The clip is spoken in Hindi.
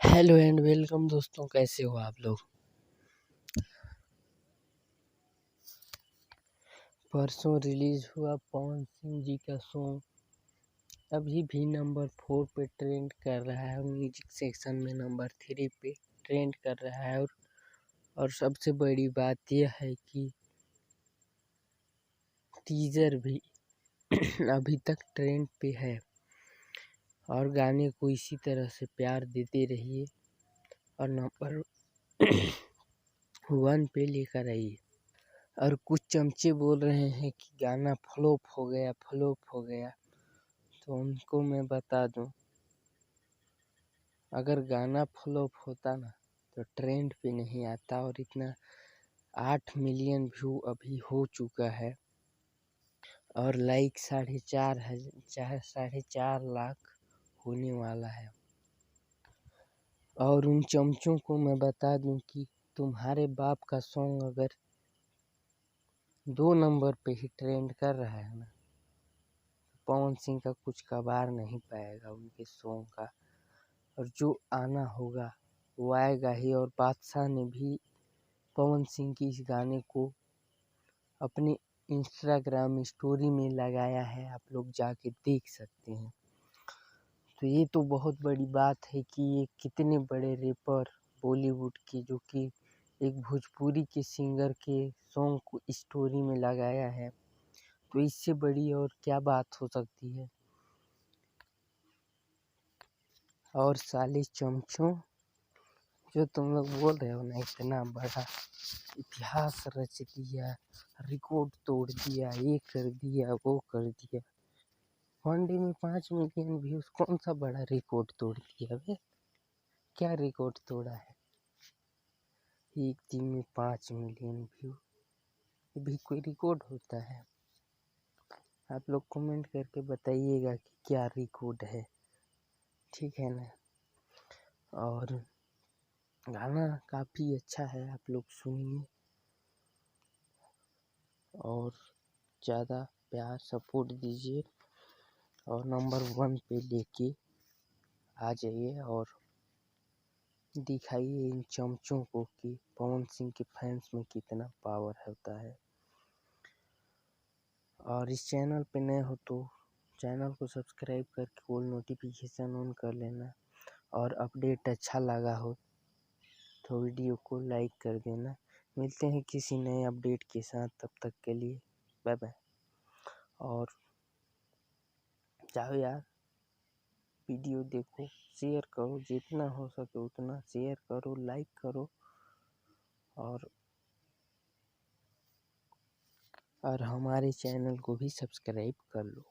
हेलो एंड वेलकम दोस्तों, कैसे हो आप लोग। परसों रिलीज हुआ पवन सिंह जी का सॉन्ग अभी भी नंबर 4 पे ट्रेंड कर रहा है। म्यूजिक सेक्शन में नंबर 3 पे ट्रेंड कर रहा है। और सबसे बड़ी बात यह है कि टीजर भी अभी तक ट्रेंड पे है। और गाने को इसी तरह से प्यार देते रहिए और नंबर 1 पे लेकर आइए। और कुछ चमचे बोल रहे हैं कि गाना फ्लॉप हो गया। तो उनको मैं बता दूं, अगर गाना फ्लॉप होता ना तो ट्रेंड पे नहीं आता। और इतना 8 मिलियन व्यू अभी हो चुका है और लाइक 4.5 लाख होने वाला है। और उन चमचों को मैं बता दूं कि तुम्हारे बाप का सॉन्ग अगर 2 नंबर पे ही ट्रेंड कर रहा है ना, पवन सिंह का कुछ कबाड़ नहीं पाएगा उनके सॉन्ग का। और जो आना होगा वो आएगा ही। और बादशाह ने भी पवन सिंह की इस गाने को अपने इंस्टाग्राम स्टोरी में लगाया है, आप लोग जाके देख सकते हैं। तो ये तो बहुत बड़ी बात है कि ये कितने बड़े रैपर बॉलीवुड की, जो कि एक भोजपुरी के सिंगर के सॉन्ग को स्टोरी में लगाया है, तो इससे बड़ी और क्या बात हो सकती है। और साले चमचों, जो तुम लोग बोल रहे हो ना, इतना बड़ा इतिहास रच दिया, रिकॉर्ड तोड़ दिया, ये कर दिया वो कर दिया। 1 डे में 5 मिलियन व्यूज, कौन सा बड़ा रिकॉर्ड तोड़ दिया बे? क्या रिकॉर्ड तोड़ा है? एक दिन में 5 मिलियन व्यू, ये भी कोई रिकॉर्ड होता है? आप लोग कमेंट करके बताइएगा कि क्या रिकॉर्ड है, ठीक है ना। और गाना काफ़ी अच्छा है, आप लोग सुनिए और ज़्यादा प्यार सपोर्ट दीजिए और नंबर 1 पे लेके आ जाइए। और दिखाइए इन चमचों को कि पवन सिंह के फैंस में कितना पावर होता है। और इस चैनल पे नए हो तो चैनल को सब्सक्राइब करके ऑल नोटिफिकेशन ऑन कर लेना। और अपडेट अच्छा लगा हो तो वीडियो को लाइक कर देना। मिलते हैं किसी नए अपडेट के साथ, तब तक के लिए बाय बाय। और जाओ यार, वीडियो देखो, शेयर करो, जितना हो सके उतना शेयर करो, लाइक करो। और हमारे चैनल को भी सब्सक्राइब कर लो।